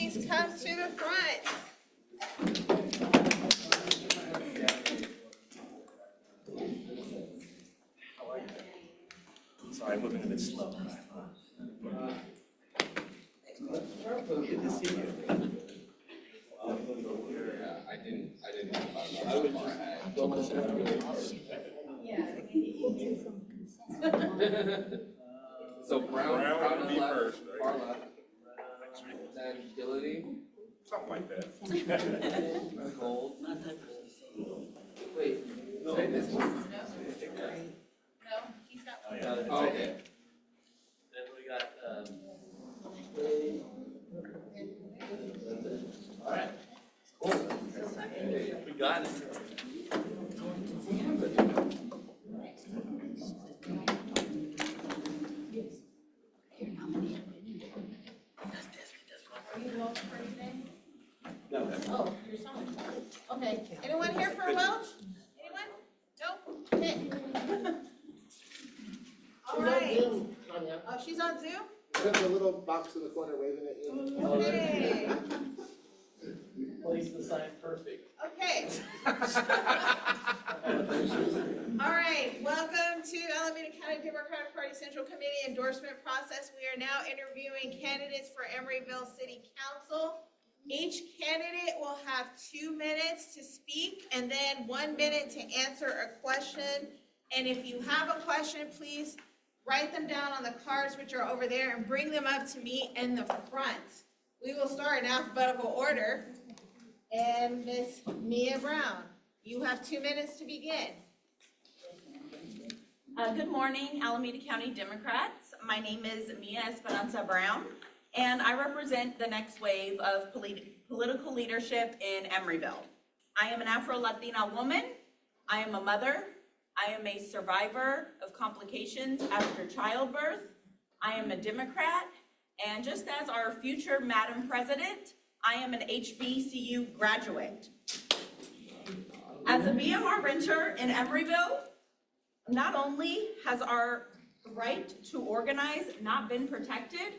please come to the front. Sorry, I'm moving a bit slow. Good to see you. I didn't. I would So Brown would be left, first, right? far left, then Gillity, Something like that. Gold. Wait, say this one. No, he's got one. Oh, okay. Then we got, all right, cool. We got it. Are you Welch for anything? No. Oh, you're someone. Okay, anyone here for Welch? Anyone? Nope? Okay. All right. Oh, she's on Zoom? There's a little box in the corner waving at you. Okay. Place the sign perfect. Okay. All right, welcome to Alameda County Democratic Party Central Committee endorsement process. We are now interviewing candidates for Emeryville City Council. Each candidate will have 2 minutes to speak and then 1 minute to answer a question. And if you have a question, please write them down on the cards which are over there and bring them up to me in the front. We will start in alphabetical order. And Miss Mia Brown, you have 2 minutes to begin. Good morning, Alameda County Democrats. My name is Mia Esperanza Brown, and I represent the next wave of political leadership in Emeryville. I am an Afro-Latina woman. I am a mother. I am a survivor of complications after childbirth. I am a Democrat, and just as our future Madam President, I am an HBCU graduate. As a BMR renter in Emeryville, not only has our right to organize not been protected,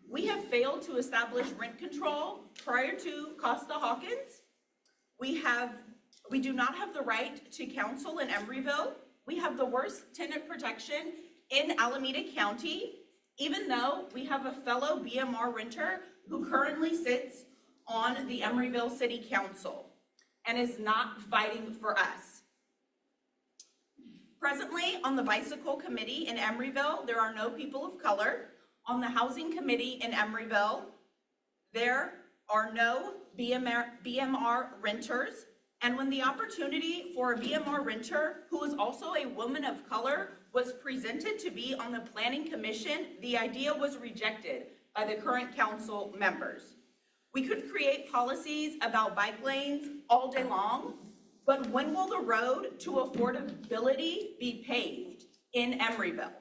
we have failed to establish rent control prior to Costa-Hawkins. We do not have the right to counsel in Emeryville. We have the worst tenant protection in Alameda County, even though we have a fellow BMR renter who currently sits on the Emeryville City Council and is not fighting for us. Presently, on the Bicycle Committee in Emeryville, there are no people of color. On the Housing Committee in Emeryville, there are no BMR renters. And when the opportunity for a BMR renter, who is also a woman of color, was presented to be on the Planning Commission, the idea was rejected by the current council members. We could create policies about bike lanes all day long, but when will the road to affordability be paved in Emeryville?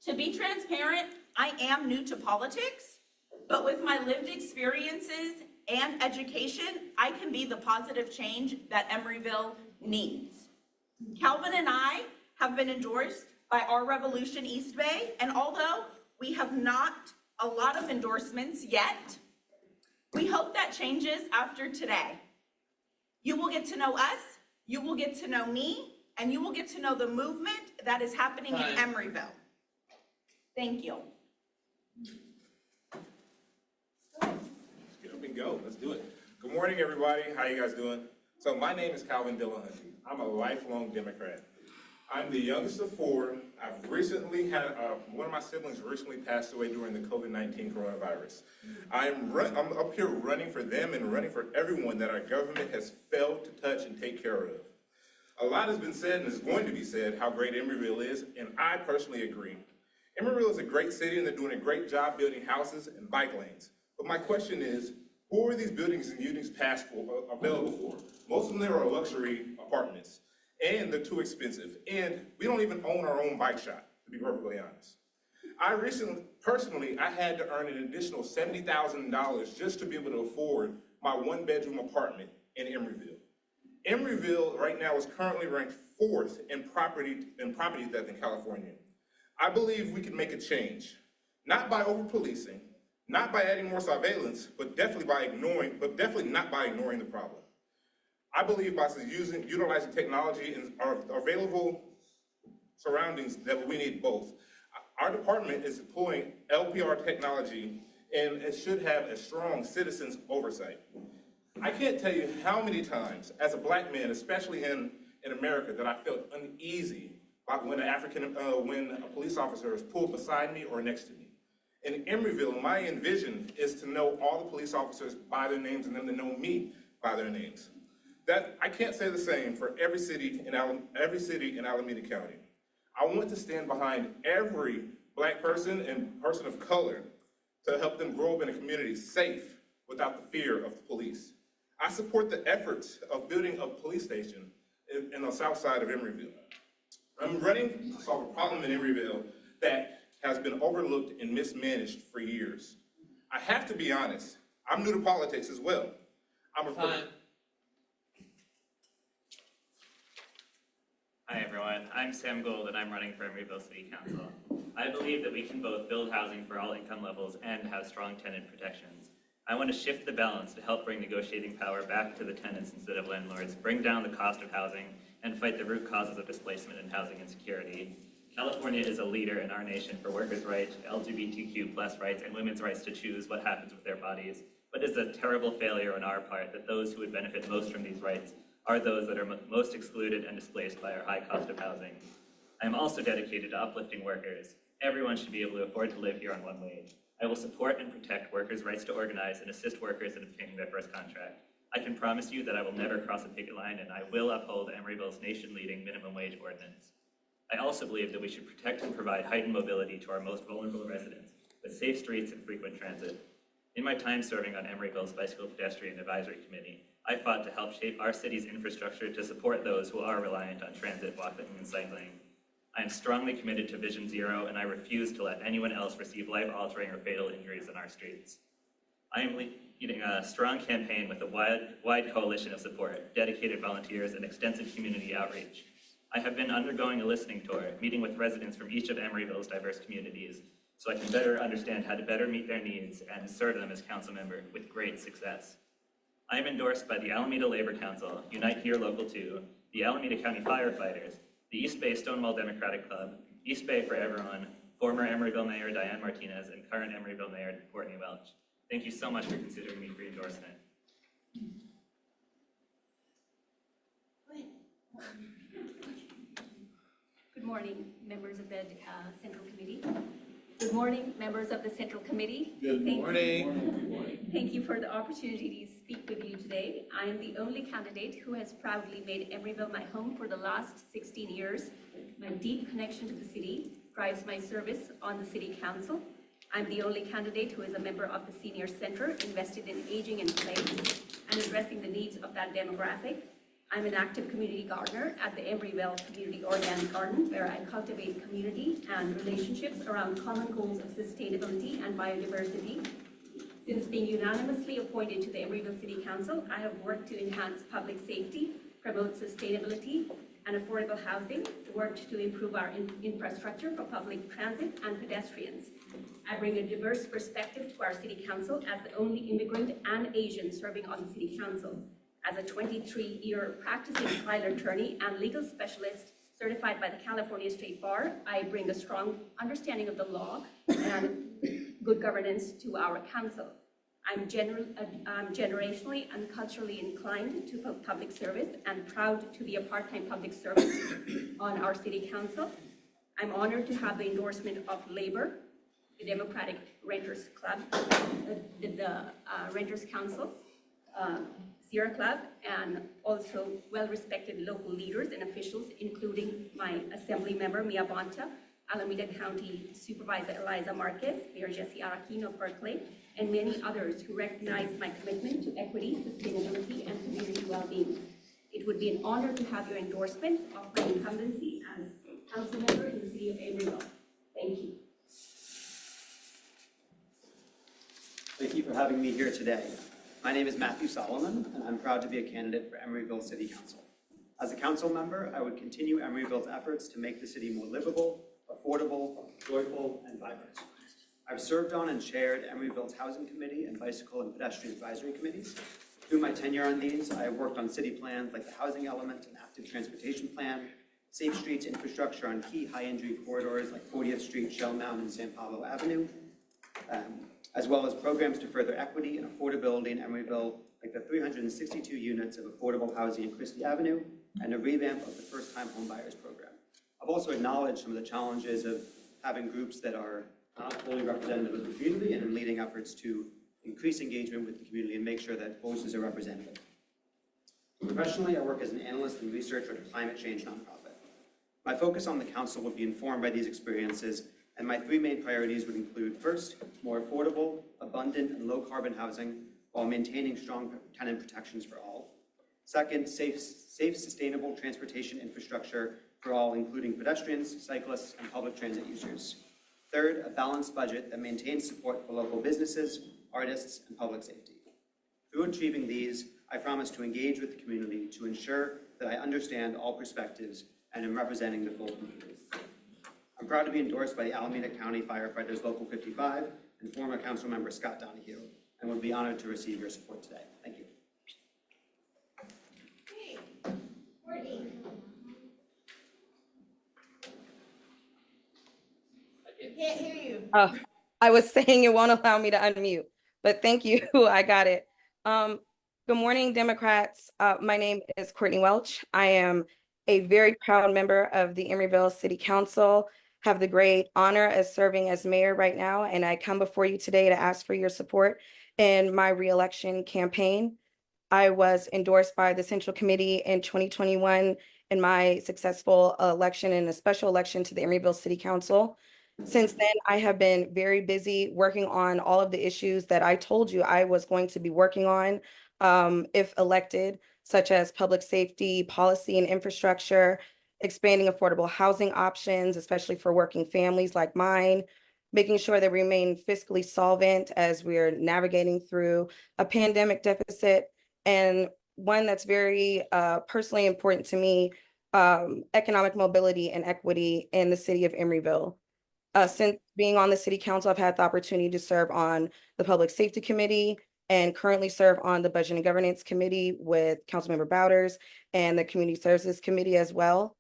To be transparent, I am new to politics, but with my lived experiences and education, I can be the positive change that Emeryville needs. Calvin and I have been endorsed by Our Revolution East Bay, and although we have not a lot of endorsements yet, we hope that changes after today. You will get to know us, you will get to know me, and you will get to know the movement that is happening in Emeryville. Thank you. Let's get up and go. Let's do it. Good morning, everybody. How you guys doing? So my name is Calvin Dillahunty. I'm a lifelong Democrat. I'm the youngest of four. I've recently had, one of my siblings recently passed away during the COVID-19 coronavirus. I'm up here running for them and running for everyone that our government has failed to touch and take care of. A lot has been said and is going to be said how great Emeryville is, and I personally agree. Emeryville is a great city and they're doing a great job building houses and bike lanes. But my question is, who are these buildings and units available for? Most of them are luxury apartments. And they're too expensive. And we don't even own our own bike shop, to be perfectly honest. Personally, I had to earn an additional $70,000 just to be able to afford my one-bedroom apartment in Emeryville. Emeryville right now is currently ranked 4th in property theft in California. I believe we can make a change, not by over-policing, Not by adding more surveillance, but definitely not by ignoring the problem. I believe by utilizing technology and our available surroundings that we need both. Our department is deploying LPR technology and it should have a strong citizens oversight. I can't tell you how many times, as a black man, especially in America, that I felt uneasy when a police officer is pulled beside me or next to me. In Emeryville, my envision is to know all the police officers by their names and them to know me by their names. That I can't say the same for every city in Alameda County. I want to stand behind every black person and person of color to help them grow up in a community safe without the fear of the police. I support the efforts of building a police station in the south side of Emeryville. I'm running to solve a problem in Emeryville that has been overlooked and mismanaged for years. I have to be honest, I'm new to politics as well. Time. Hi everyone, I'm Sam Gold and I'm running for Emeryville City Council. I believe that we can both build housing for all income levels and have strong tenant protections. I want to shift the balance to help bring negotiating power back to the tenants instead of landlords, bring down the cost of housing, and fight the root causes of displacement and housing insecurity. California is a leader in our nation for workers' rights, LGBTQ+ rights, and women's rights to choose what happens with their bodies. But it's a terrible failure on our part that those who would benefit most from these rights are those that are most excluded and displaced by our high cost of housing. I am also dedicated to uplifting workers. Everyone should be able to afford to live here on one wage. I will support and protect workers' rights to organize and assist workers in obtaining their first contract. I can promise you that I will never cross a picket line and I will uphold Emeryville's nation-leading minimum wage ordinance. I also believe that we should protect and provide heightened mobility to our most vulnerable residents with safe streets and frequent transit. In my time serving on Emeryville's Bicycle Pedestrian Advisory Committee, I fought to help shape our city's infrastructure to support those who are reliant on transit, walking, and cycling. I am strongly committed to Vision Zero, and I refuse to let anyone else receive life-altering or fatal injuries on our streets. I am leading a strong campaign with a wide coalition of support, dedicated volunteers, and extensive community outreach. I have been undergoing a listening tour, meeting with residents from each of Emeryville's diverse communities, so I can better understand how to better meet their needs and serve them as council member with great success. I am endorsed by the Alameda Labor Council, Unite Here Local 2, the Alameda County Firefighters, the East Bay Stonewall Democratic Club, East Bay for Everyone, former Emeryville Mayor Diane Martinez, and current Emeryville Mayor Courtney Welch. Thank you so much for considering me for endorsement. Good morning, members of the Central Committee. Good morning, members of the Central Committee. Good morning. Thank you for the opportunity to speak with you today. I am the only candidate who has proudly made Emeryville my home for the last 16 years. My deep connection to the city drives my service on the City Council. I'm the only candidate who is a member of the Senior Center invested in aging in place and addressing the needs of that demographic. I'm an active community gardener at the Emeryville Community Organic Garden, where I cultivate community and relationships around common goals of sustainability and biodiversity. Since being unanimously appointed to the Emeryville City Council, I have worked to enhance public safety, promote sustainability and affordable housing, worked to improve our infrastructure for public transit and pedestrians. I bring a diverse perspective to our City Council as the only immigrant and Asian serving on the City Council. As a 23-year practicing trial attorney and legal specialist certified by the California State Bar, I bring a strong understanding of the law and good governance to our council. I'm generationally and culturally inclined to public service and proud to be a part-time public servant on our City Council. I'm honored to have the endorsement of Labor, the Democratic Renters Club, the Renters Council, Sierra Club, and also well-respected local leaders and officials, including my Assembly member, Mia Bonta, Alameda County Supervisor Eliza Marquez, Mayor Jesse Araquino of Berkeley, and many others who recognize my commitment to equity, sustainability, and community well-being. It would be an honor to have your endorsement of my incumbency as council member in the city of Emeryville. Thank you. Thank you for having me here today. My name is Matthew Solomon, and I'm proud to be a candidate for Emeryville City Council. As a council member, I would continue Emeryville's efforts to make the city more livable, affordable, joyful, and vibrant. I've served on and chaired Emeryville's Housing Committee and Bicycle and Pedestrian Advisory Committees. Through my tenure on these, I have worked on city plans like the housing element and active transportation plan, safe streets infrastructure on key high-injury corridors like 40th Street, Shell Mound, and San Pablo Avenue, as well as programs to further equity and affordability in Emeryville, like the 362 units of affordable housing in Christie Avenue, and a revamp of the first-time homebuyers program. I've also acknowledged some of the challenges of having groups that are not fully representative of the community and in leading efforts to increase engagement with the community and make sure that voices are represented. Professionally, I work as an analyst and researcher at a climate change nonprofit. My focus on the council would be informed by these experiences, and my three main priorities would include, first, more affordable, abundant, and low-carbon housing while maintaining strong tenant protections for all. Second, safe, sustainable transportation infrastructure for all, including pedestrians, cyclists, and public transit users. Third, a balanced budget that maintains support for local businesses, artists, and public safety. Through achieving these, I promise to engage with the community to ensure that I understand all perspectives and am representing the full community. I'm proud to be endorsed by the Alameda County Firefighters Local 55 and former council member Scott Donahue, and would be honored to receive your support today. Thank you. Hey, Courtney. I can't hear you. Oh, I was saying it won't allow me to unmute, but thank you. I got it. Good morning, Democrats. My name is Courtney Welch. I am a very proud member of the Emeryville City Council, have the great honor of serving as mayor right now, and I come before you today to ask for your support in my reelection campaign. I was endorsed by the Central Committee in 2021 in my successful election in a special election to the Emeryville City Council. Since then, I have been very busy working on all of the issues that I told you I was going to be working on if elected, such as public safety, policy and infrastructure, expanding affordable housing options, especially for working families like mine, making sure that we remain fiscally solvent as we're navigating through a pandemic deficit, and one that's very personally important to me, economic mobility and equity in the city of Emeryville. Since being on the city council, I've had the opportunity to serve on the Public Safety Committee and currently serve on the Budget and Governance Committee with Councilmember Bowders and the Community Services Committee as well.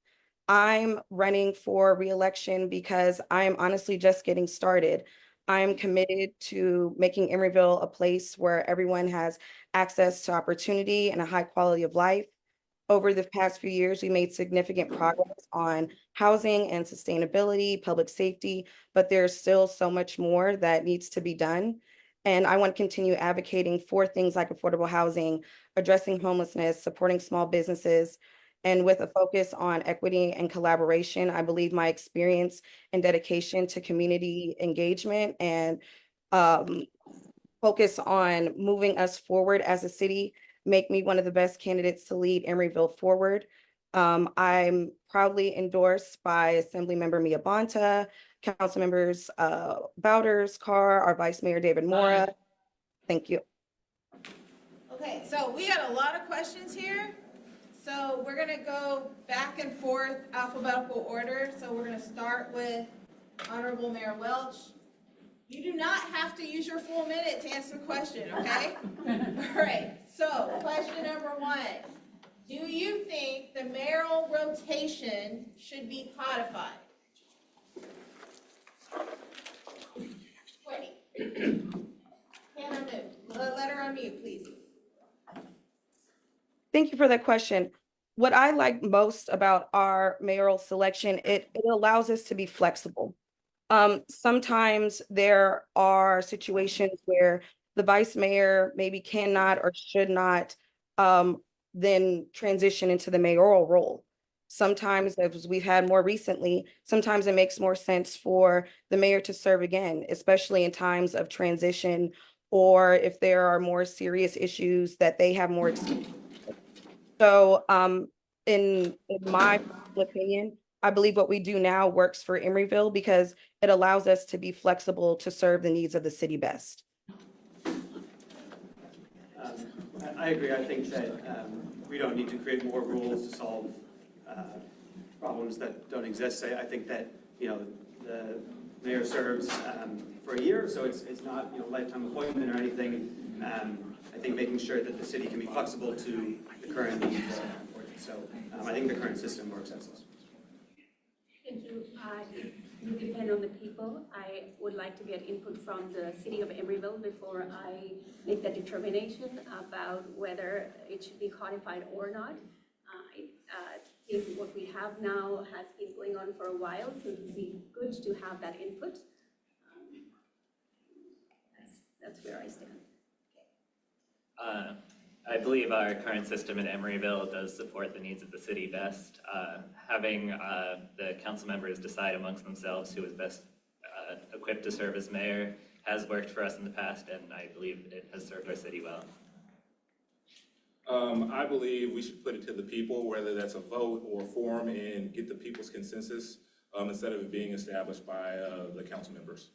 I'm running for re-election because I'm honestly just getting started. I'm committed to making Emeryville a place where everyone has access to opportunity and a high quality of life. Over the past few years, we made significant progress on housing and sustainability, public safety, but there's still so much more that needs to be done. And I want to continue advocating for things like affordable housing, addressing homelessness, supporting small businesses, and with a focus on equity and collaboration. I believe my experience and dedication to community engagement and focus on moving us forward as a city make me one of the best candidates to lead Emeryville forward. I'm proudly endorsed by Assemblymember Mia Bonta, Council Members Bowders, Carr, our Vice Mayor David Mora. Thank you. Okay, so we got a lot of questions here. So we're gonna go back and forth alphabetical order. So we're gonna start with Honorable Mayor Welch. You do not have to use your full minute to answer the question, okay? All right, so question number one. Do you think the mayoral rotation should be codified? Courtney. Can't unmute. Let her unmute, please. Thank you for that question. What I like most about our mayoral selection, it allows us to be flexible. Sometimes there are situations where the vice mayor maybe cannot or should not then transition into the mayoral role. Sometimes, as we've had more recently, sometimes it makes more sense for the mayor to serve again, especially in times of transition or if there are more serious issues that they have more experience. So in my opinion, I believe what we do now works for Emeryville because it allows us to be flexible to serve the needs of the city best. I agree. I think that we don't need to create more rules to solve problems that don't exist. I think that, you know, the mayor serves for a year, so it's not, lifetime appointment or anything. I think making sure that the city can be flexible to the current needs is important. So I think the current system works as is. Thank you. It would depend on the people. I would like to get input from the city of Emeryville before I make that determination about whether it should be codified or not. I think what we have now has been going on for a while, so it would be good to have that input. That's where I stand. I believe our current system in Emeryville does support the needs of the city best. Having the council members decide amongst themselves who is best equipped to serve as mayor has worked for us in the past, and I believe it has served our city well. I believe we should put it to the people, whether that's a vote or a forum, and get the people's consensus instead of it being established by the council members.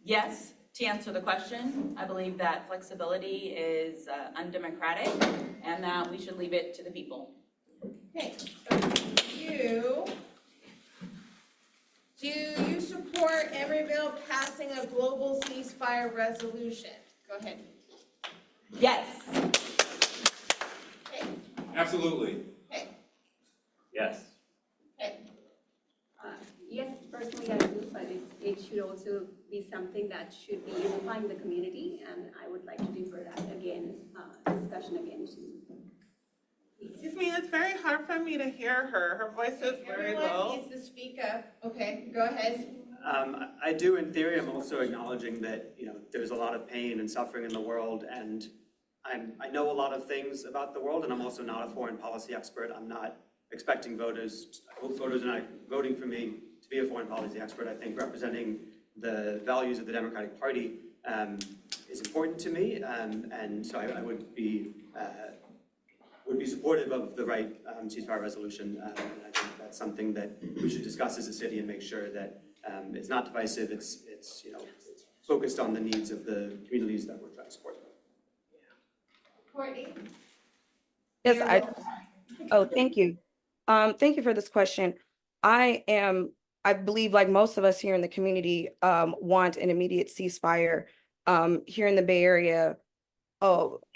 Yes, to answer the question, I believe that flexibility is undemocratic and that we should leave it to the people. Okay, so do you support Emeryville passing a global ceasefire resolution? Go ahead. Yes. Okay, Absolutely. okay, Yes. okay. Yes, personally I do, but it should also be something that should be unifying the community, and I would like to defer that again, discussion again to. Excuse me, it's very hard for me to hear her. Her voice is very Everyone low. needs to speak up. Okay, go ahead. I do, in theory. I'm also acknowledging that, there's a lot of pain and suffering in the world, and I know a lot of things about the world, and I'm also not a foreign policy expert. I'm not expecting voters, I hope voters are not voting for me to be a foreign policy expert. I think representing the values of the Democratic Party is important to me, and so I would be supportive of the right ceasefire resolution, and I think that's something that we should discuss as a city and make sure that it's not divisive. It's focused on the needs of the communities that we're trying to support. Courtney? Yes, oh, thank you. Thank you for this question. I believe, like most of us here in the community, want an immediate ceasefire. Here in the Bay Area,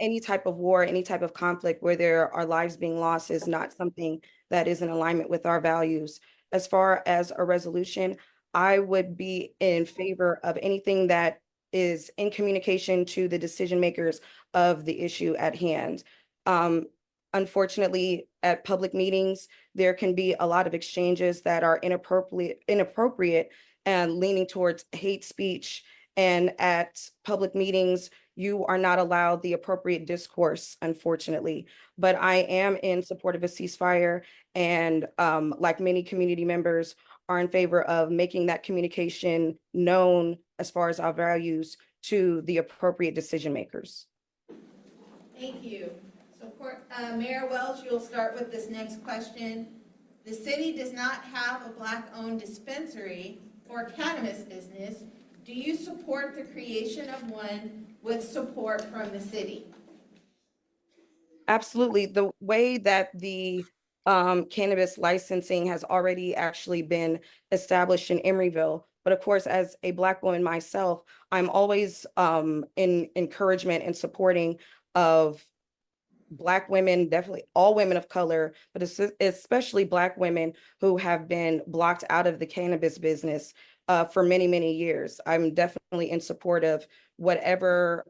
any type of war, any type of conflict where there are lives being lost is not something that is in alignment with our values. As far as a resolution, I would be in favor of anything that is in communication to the decision makers of the issue at hand. Unfortunately, at public meetings, there can be a lot of exchanges that are inappropriate and leaning towards hate speech. And at public meetings, you are not allowed the appropriate discourse, unfortunately. But I am in support of a ceasefire, and like many community members, are in favor of making that communication known as far as our values to the appropriate decision makers. Thank you. So Mayor Welch, you'll start with this next question. The city does not have a Black-owned dispensary or cannabis business. Do you support the creation of one with support from the city? Absolutely. The way that the cannabis licensing has already actually been established in Emeryville. But of course, as a Black woman myself, I'm always in encouragement and supporting of Black women, definitely all women of color, but especially Black women who have been blocked out of the cannabis business for many, many years. I'm definitely in support of whatever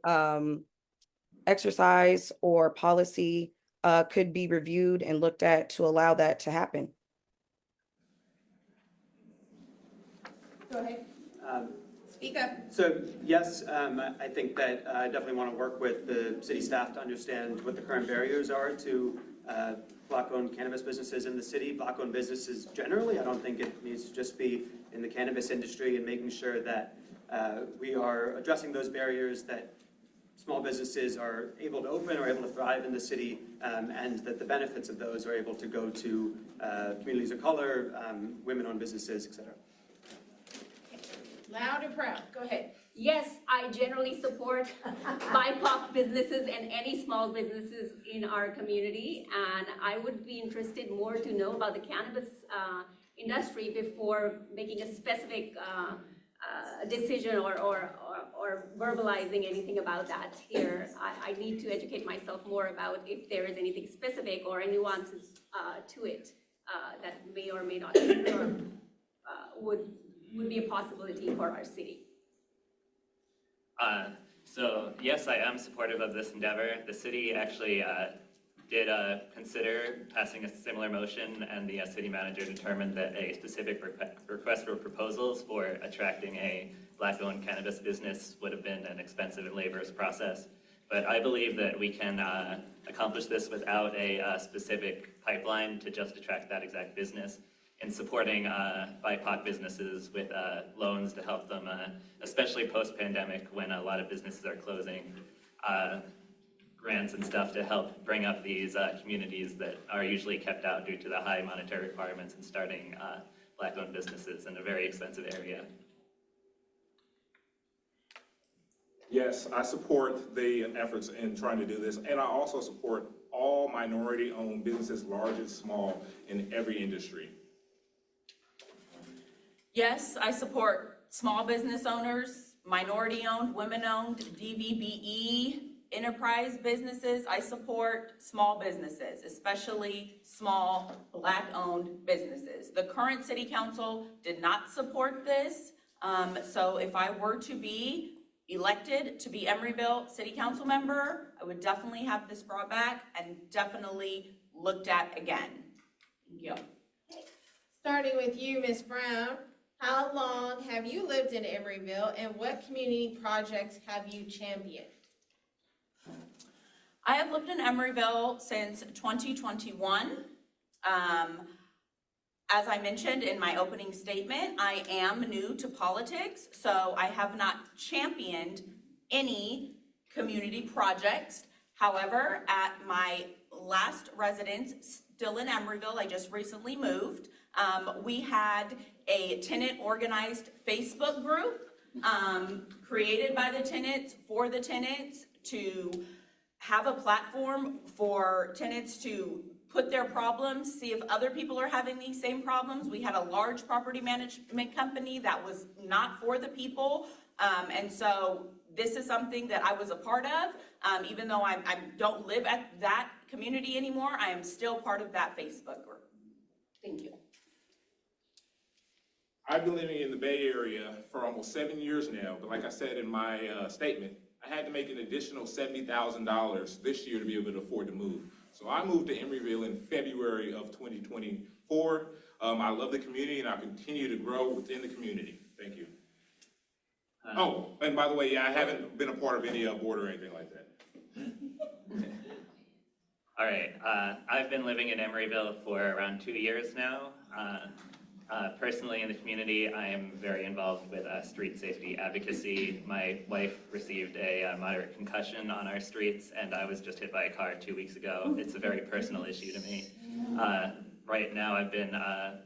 exercise or policy could be reviewed and looked at to allow that to happen. Go ahead. Speak up. So yes, I think that I definitely want to work with the city staff to understand what the current barriers are to Black-owned cannabis businesses in the city. Black-owned businesses generally, I don't think it needs to just be in the cannabis industry, and making sure that we are addressing those barriers, that small businesses are able to open or able to thrive in the city, and that the benefits of those are able to go to communities of color, women-owned businesses, et cetera. Loud and proud. Go ahead. Yes, I generally support BIPOC businesses and any small businesses in our community, and I would be interested more to know about the cannabis industry before making a specific decision or verbalizing anything about that here. I need to educate myself more about if there is anything specific or any nuances to it that may or may not or would be a possibility for our city. So yes, I am supportive of this endeavor. The city actually did consider passing a similar motion, and the city manager determined that a specific request for proposals for attracting a Black-owned cannabis business would have been an expensive and laborious process. But I believe that we can accomplish this without a specific pipeline to just attract that exact business, in supporting BIPOC businesses with loans to help them, especially post-pandemic when a lot of businesses are closing, grants and stuff to help bring up these communities that are usually kept out due to the high monetary requirements in starting Black-owned businesses in a very expensive area. Yes, I support the efforts in trying to do this, and I also support all minority-owned businesses, large and small, in every industry. Yes, I support small business owners, minority-owned, women-owned, DVBE, enterprise businesses. I support small businesses, especially small Black-owned businesses. The current city council did not support this, so if I were to be elected to be Emeryville city council member, I would definitely have this brought back and definitely looked at again. Thank you. Starting with you, Ms. Brown, how long have you lived in Emeryville and what community projects have you championed? I have lived in Emeryville since 2021. As I mentioned in my opening statement, I am new to politics, so I have not championed any community projects. However, at my last residence, still in Emeryville, I just recently moved, we had a tenant organized Facebook group created by the tenants for the tenants to have a platform for tenants to put their problems, see if other people are having these same problems. We had a large property management company that was not for the people. And so this is something that I was a part of. Even though I don't live at that community anymore, I am still part of that Facebook group. Thank you. I've been living in the Bay Area for almost 7 years now, but like I said in my statement, I had to make an additional $70,000 this year to be able to afford to move. So I moved to Emeryville in February of 2024. I love the community and I'll continue to grow within the community. Thank you. Oh, and by the way, yeah, I haven't been a part of any board or anything like that. All right, I've been living in Emeryville for around 2 years now. Personally in the community, I am very involved with street safety advocacy. My wife received a moderate concussion on our streets, and I was just hit by a car 2 weeks ago. It's a very personal issue to me. Right now, I've been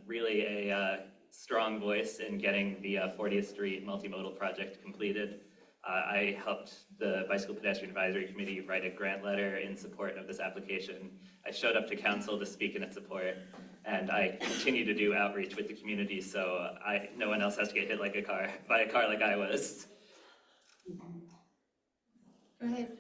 really a strong voice in getting the 40th Street multimodal project completed. I helped the Bicycle Pedestrian Advisory Committee write a grant letter in support of this application. I showed up to council to speak in its support, and I continue to do outreach with the community so no one else has to get hit by a car like I was. Go ahead.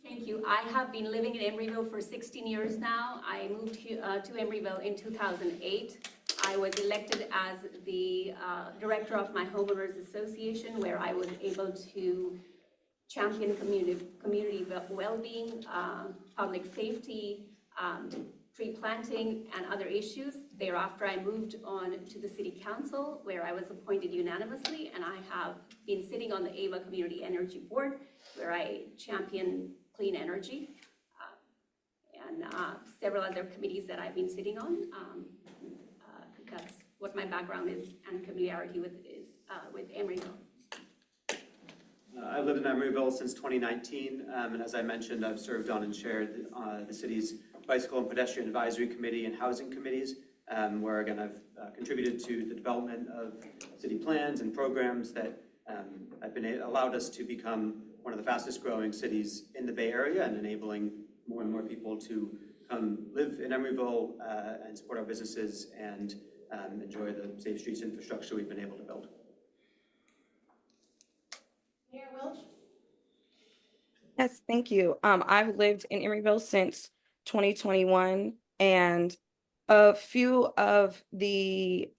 Thank you. I have been living in Emeryville for 16 years now. I moved here, to Emeryville in 2008. I was elected as the director of my homeowners association, where I was able to champion community well-being, public safety, tree planting, and other issues. Thereafter, I moved on to the city council, where I was appointed unanimously, and I have been sitting on the Ava Community Energy Board, where I champion clean energy, and several other committees that I've been sitting on. That's what my background is and familiarity with Emeryville. I've lived in Emeryville since 2019, and as I mentioned, I've served on and chaired the city's Bicycle and Pedestrian Advisory Committee and Housing Committees, where again I've contributed to the development of city plans and programs that have been allowed us to become one of the fastest growing cities in the Bay Area and enabling more and more people to come live in Emeryville and support our businesses and enjoy the safe streets infrastructure we've been able to build. Mayor Welch? Yes, thank you. I've lived in Emeryville since 2021, and a few of the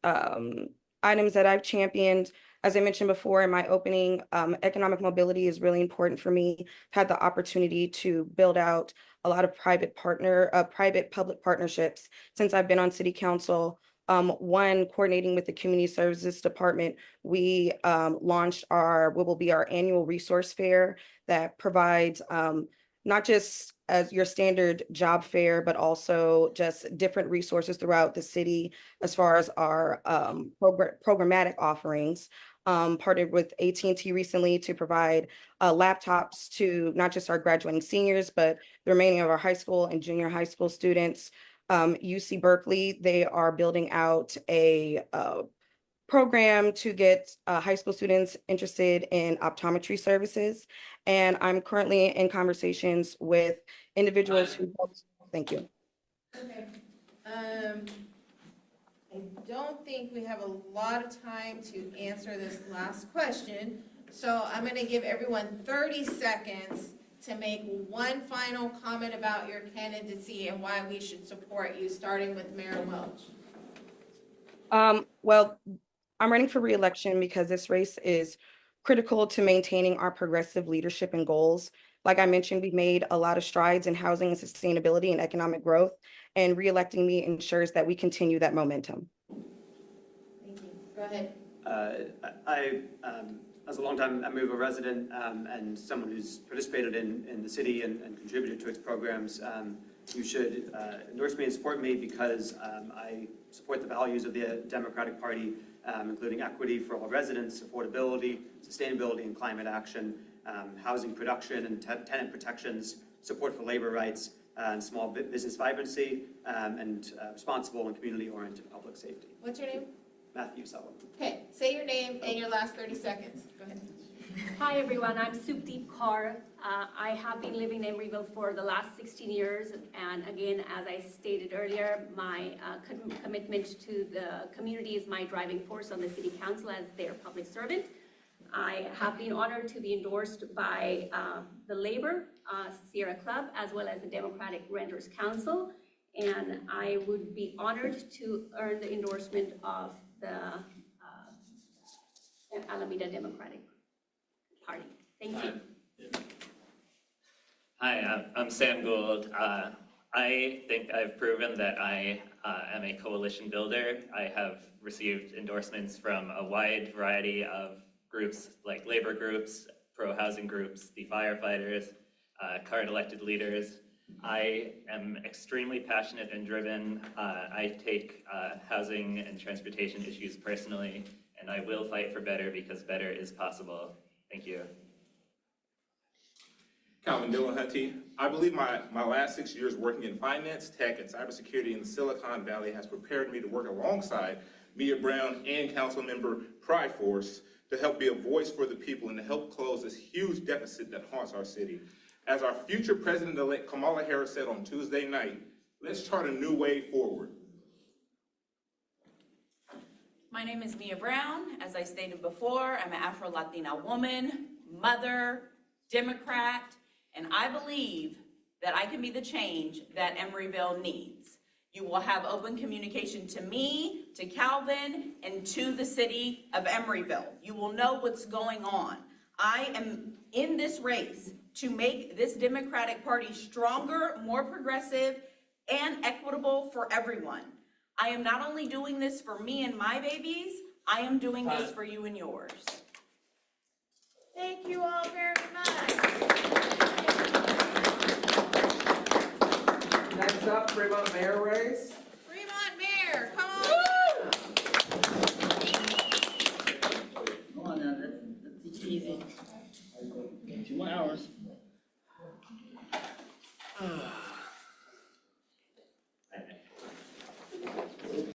items that I've championed, as I mentioned before in my opening, economic mobility is really important for me. I've had the opportunity to build out a lot of private-public partnerships since I've been on city council. One, coordinating with the Community Services Department, we launched what will be our annual resource fair that provides not just as your standard job fair, but also just different resources throughout the city as far as our programmatic offerings. Partnered with AT&T recently to provide laptops to not just our graduating seniors, but the remaining of our high school and junior high school students. UC Berkeley, they are building out a program to get high school students interested in optometry services. And I'm currently in conversations with individuals who, thank you. Okay. I don't think we have a lot of time to answer this last question. So I'm gonna give everyone 30 seconds to make one final comment about your candidacy and why we should support you, starting with Mayor Welch. Well, I'm running for re-election because this race is critical to maintaining our progressive leadership and goals. Like I mentioned, we've made a lot of strides in housing and sustainability and economic growth, and re-electing me ensures that we continue that momentum. Thank you. Go ahead. As a longtime Emeryville resident and someone who's participated in the city and contributed to its programs, you should endorse me and support me because I support the values of the Democratic Party, including equity for all residents, affordability, sustainability and climate action, housing production and tenant protections, support for labor rights, and small business vibrancy, and responsible and community-oriented public safety. What's your name? Matthew Sullivan. Okay, say your name and your last 30 seconds. Go ahead. Hi everyone, I'm Supdeep Kaur. I have been living in Emeryville for the last 16 years, and again, as I stated earlier, my commitment to the community is my driving force on the City Council as their public servant. I have been honored to be endorsed by the Labor Sierra Club as well as the Democratic Renters Council, and I would be honored to earn the endorsement of the Alameda Democratic Party. Thank you. Hi, I'm Sam Gould. I think I've proven that I am a coalition builder. I have received endorsements from a wide variety of groups like labor groups, pro-housing groups, the firefighters, current elected leaders. I am extremely passionate and driven. I take housing and transportation issues personally, and I will fight for better because better is possible. Thank you. Calvin Dillahunty. I believe my last 6 years working in finance, tech, and cybersecurity in the Silicon Valley has prepared me to work alongside Mia Brown and Councilmember Pryforce to help be a voice for the people and to help close this huge deficit that haunts our city. As our future President-elect Kamala Harris said on Tuesday night, let's chart a new way forward. My name is Mia Brown. As I stated before, I'm an Afro-Latina woman, mother, Democrat, and I believe that I can be the change that Emeryville needs. You will have open communication to me, to Calvin, and to the city of Emeryville. You will know what's going on. I am in this race to make this Democratic Party stronger, more progressive, and equitable for everyone. I am not only doing this for me and my babies, I am doing this for you and yours. Thank you all very much. Next up, Fremont Mayor race. Fremont Mayor, come on. Come on now, that's easy. 2 more hours.